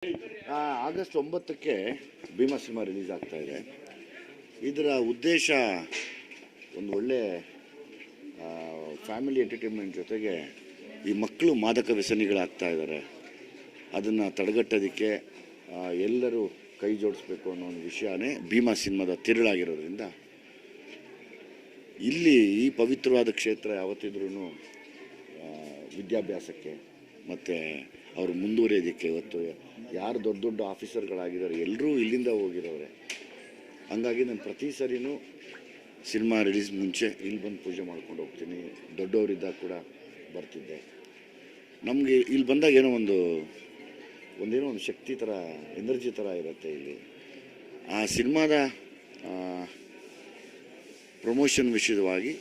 August 9ಕ್ಕೆ Bima cinema release ಆಗ್ತಾ ಇದೆ. ಇದರ ಉದ್ದೇಶ ಒಂದು ಒಳ್ಳೆ ಫ್ಯಾಮಿಲಿ ಎಂಟರ್ಟೈನ್ಮೆಂಟ್ ಜೊತೆಗೆ ಈ ಮಕ್ಕಳು ಮಾದಕ ವ್ಯಸನಿಗಳಾಗ್ತಾ ಇದ್ದಾರೆ, ಅದನ್ನು ತಡೆಗಟ್ಟೋದಕ್ಕೆ ಎಲ್ಲರೂ ಕೈ ಜೋಡಿಸ್ಬೇಕು ಅನ್ನೋ ಒಂದು ವಿಷಯನೇ ಭೀಮಾ ಸಿನಿಮಾದ ತಿರುಳಾಗಿರೋದ್ರಿಂದ ಇಲ್ಲಿ ಈ ಪವಿತ್ರವಾದ ಕ್ಷೇತ್ರ ಯಾವತ್ತಿದ್ರೂ ವಿದ್ಯಾಭ್ಯಾಸಕ್ಕೆ ಮತ್ತು ಅವರು ಮುಂದುವರಿಯೋದಕ್ಕೆ ಇವತ್ತು ಯಾರು ದೊಡ್ಡ ದೊಡ್ಡ ಆಫೀಸರ್ಗಳಾಗಿದ್ದಾರೆ ಎಲ್ಲರೂ ಇಲ್ಲಿಂದ ಹೋಗಿರೋರೆ. ಹಂಗಾಗಿ ನಾನು ಪ್ರತಿ ಸರಿನೂ ಸಿನಿಮಾ ರಿಲೀಸ್ ಮುಂಚೆ ಇಲ್ಲಿ ಬಂದು ಪೂಜೆ ಮಾಡ್ಕೊಂಡು ಹೋಗ್ತೀನಿ. ದೊಡ್ಡವರಿದ್ದಾಗ ಕೂಡ ಬರ್ತಿದ್ದೆ. ನಮಗೆ ಇಲ್ಲಿ ಬಂದಾಗ ಏನೋ ಒಂದು ಶಕ್ತಿ ಥರ, ಎನರ್ಜಿ ಥರ ಇರುತ್ತೆ ಇಲ್ಲಿ. ಆ ಸಿನಿಮಾದ ಪ್ರಮೋಷನ್ ವಿಷಯವಾಗಿ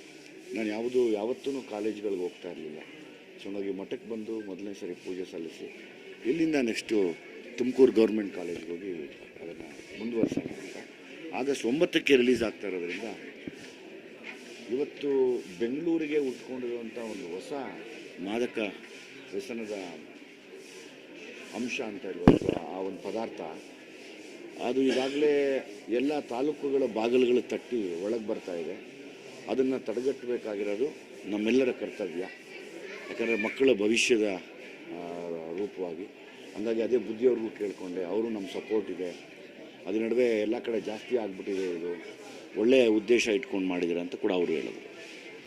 ನಾನು ಯಾವತ್ತೂ ಕಾಲೇಜ್ಗಳಿಗೆ ಹೋಗ್ತಾ ಇರಲಿಲ್ಲ. ಚೆನ್ನಾಗಿ ಮಠಕ್ಕೆ ಬಂದು ಮೊದಲನೇ ಸರಿ ಪೂಜೆ ಸಲ್ಲಿಸಿ ಇಲ್ಲಿಂದ ನೆಕ್ಸ್ಟು ತುಮಕೂರು ಗೌರ್ಮೆಂಟ್ ಕಾಲೇಜ್ಗೆ ಹೋಗಿ ಅದನ್ನು ಮುಂದುವರ್ಸೋಣ ಅಂತ. ಆಗಸ್ಟ್ 9ಕ್ಕೆ ರಿಲೀಸ್ ಆಗ್ತಾ ಇರೋದ್ರಿಂದ ಇವತ್ತು ಬೆಂಗಳೂರಿಗೆ ಉಟ್ಕೊಂಡಿರುವಂಥ ಒಂದು ಹೊಸ ಮಾದಕ ವ್ಯಸನದ ಅಂಶ ಅಂತ ಹೇಳ್ಬೋದು, ಆ ಒಂದು ಪದಾರ್ಥ ಅದು ಈಗಾಗಲೇ ಎಲ್ಲ ತಾಲೂಕುಗಳ ಬಾಗಿಲುಗಳು ತಟ್ಟಿ ಒಳಗೆ ಬರ್ತಾ ಇದೆ. ಅದನ್ನು ತಡೆಗಟ್ಟಬೇಕಾಗಿರೋದು ನಮ್ಮೆಲ್ಲರ ಕರ್ತವ್ಯ. ಯಾಕಂದರೆ ಮಕ್ಕಳ ಭವಿಷ್ಯದ ರೂಪವಾಗಿ. ಹಂಗಾಗಿ ಅದೇ ಬುದ್ಧಿಯವ್ರಿಗೂ ಕೇಳಿಕೊಂಡೆ, ಅವರು ನಮ್ಮ ಸಪೋರ್ಟ್ ಇದೆ. ಅದ್ರ ನಡುವೆ ಎಲ್ಲ ಕಡೆ ಜಾಸ್ತಿ ಆಗಿಬಿಟ್ಟಿದೆ, ಇದು ಒಳ್ಳೆಯ ಉದ್ದೇಶ ಇಟ್ಕೊಂಡು ಮಾಡಿದ್ದಾರೆ ಅಂತ ಕೂಡ ಅವರು ಹೇಳಿದ್ರು.